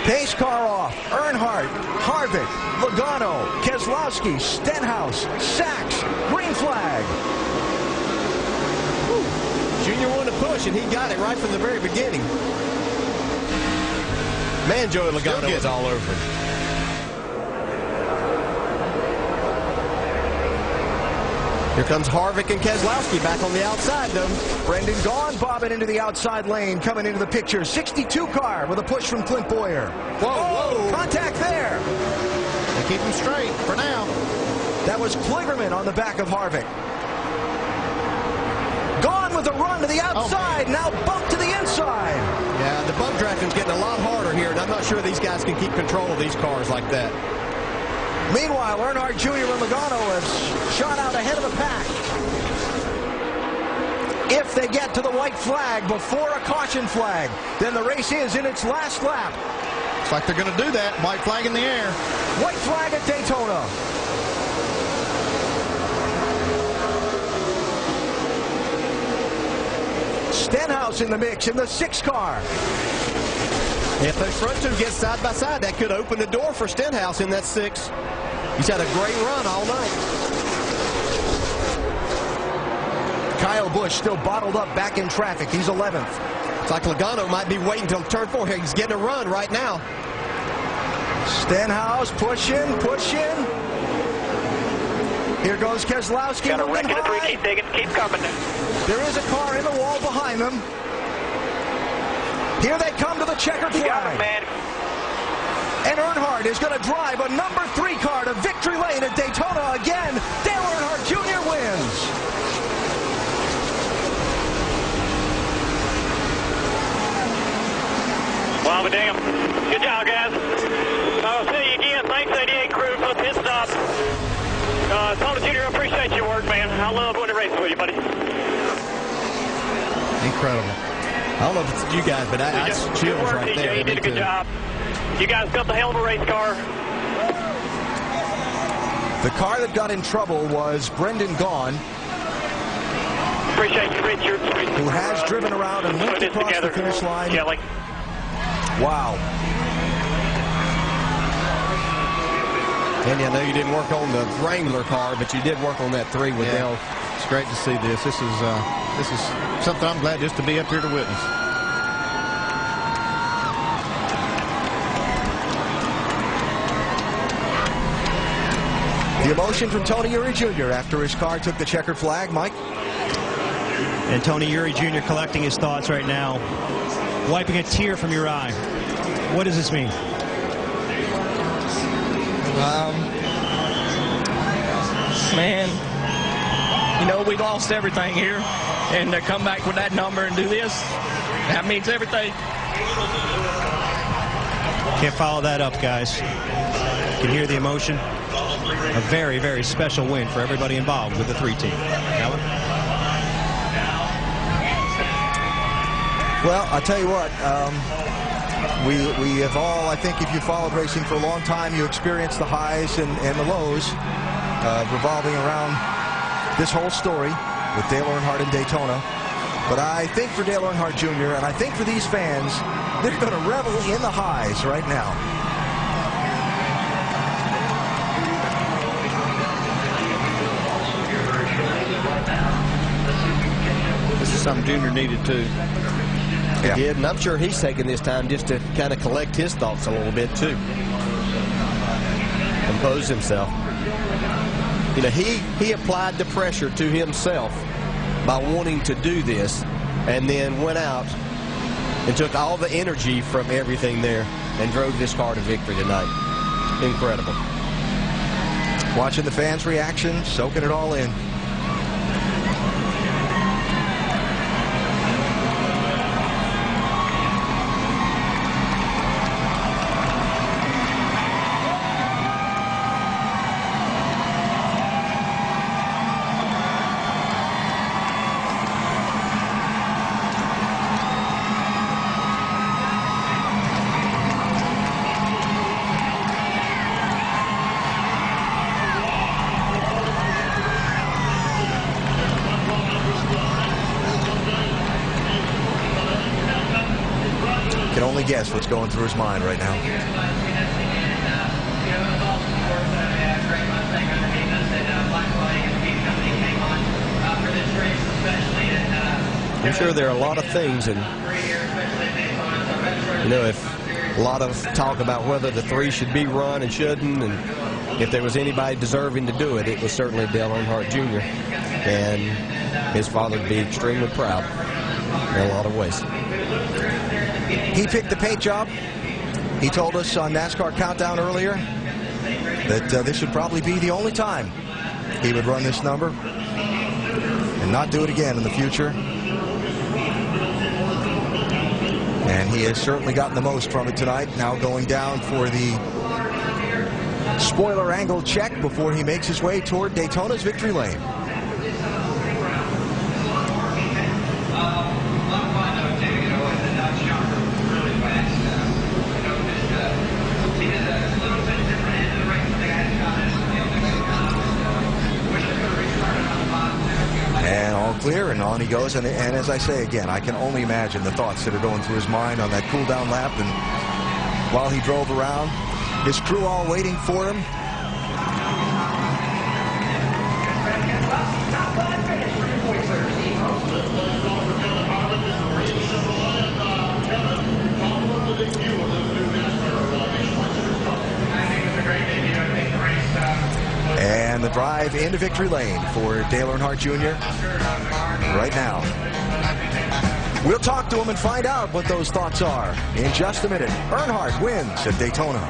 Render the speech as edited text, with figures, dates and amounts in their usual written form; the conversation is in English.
Pace car off. Earnhardt, Harvick, Logano, Keselowski, Stenhouse, Sachs, green flag. Junior wanted to push, and he got it right from the very beginning. Man, Joey Logano was all over him. Here comes Harvick and Keselowski back on the outside, though. Brendan Gaughan bobbing into the outside lane, coming into the picture. 62 car with a push from Clint Boyer. Whoa. Contact there. They keep him straight for now. That was Kligerman on the back of Harvick. Gaughan with a run to the outside, now bump to the inside. Yeah, the bump drafting's getting a lot harder here, and I'm not sure these guys can keep control of these cars like that. Meanwhile, Earnhardt Jr. and Logano have shot out ahead of the pack. If they get to the white flag before a caution flag, then the race is in its last lap. Looks like they're going to do that. White flag in the air. White flag at Daytona. Stenhouse in the mix in the 6 car. If those front two get side by side, that could open the door for Stenhouse in that 6. He's had a great run all night. Kyle Busch still bottled up back in traffic. He's 11th. It's like Logano might be waiting until turn 4 here. He's getting a run right now. Stenhouse pushing. Here goes Keselowski. Got a wreck in the 3, keep digging, keep coming. There is a car in the wall behind them. Here they come to the checkered flag. Got him, man. And Earnhardt is going to drive a number 3 car to victory lane at Daytona again. Dale Earnhardt Jr. wins. Well, but damn. Good job, guys. I'll see you again. Thanks, 88 crew, for the pit stop. Tony Jr., I appreciate your work, man. I love winning races with you, buddy. Incredible. I don't know if it's you guys, but that's chills work, right TJ. there. You did a good job. You guys built a hell of a race car. The car that got in trouble was Brendan Gaughan, Appreciate you, Richard. who has driven around and moved across the finish line. Kelly. Wow. Andy, I know you didn't work on the Wrangler car, but you did work on that 3 with Dale. It's great to see this. This is something I'm glad just to be up here to witness. The emotion from Tony Eury Jr. after his car took the checkered flag. Mike? And Tony Eury Jr. collecting his thoughts right now, wiping a tear from your eye. What does this mean? Man, you know, we lost everything here, and to come back with that number and do this, that means everything. Can't follow that up, guys. You can hear the emotion. A very, very special win for everybody involved with the 3 team. Alan? Well, I'll tell you what, we have all, I think if you followed racing for a long time, you experience the highs and the lows revolving around this whole story with Dale Earnhardt in Daytona. But I think for Dale Earnhardt Jr. and I think for these fans, they're going to revel in the highs right now. This is something Junior needed too. He did, and I'm sure he's taking this time just to kind of collect his thoughts a little bit too. Compose himself. You know, he applied the pressure to himself by wanting to do this, and then went out and took all the energy from everything there and drove this car to victory tonight. Incredible. Watching the fans' reaction, soaking it all in. guess what's going through his mind right now. I'm sure there are a lot of things, and you know, if a lot of talk about whether the 3 should be run and shouldn't, and if there was anybody deserving to do it, it was certainly Dale Earnhardt Jr. And his father would be extremely proud in a lot of ways. He picked the paint job. He told us on NASCAR Countdown earlier that this would probably be the only time he would run this number and not do it again in the future. And he has certainly gotten the most from it tonight. Now going down for the spoiler angle check before he makes his way toward Daytona's victory lane. Clear, and on he goes, and as I say again, I can only imagine the thoughts that are going through his mind on that cool down lap, and while he drove around, his crew all waiting for him. And the drive into victory lane for Dale Earnhardt Jr. right now. We'll talk to him and find out what those thoughts are in just a minute. Earnhardt wins at Daytona.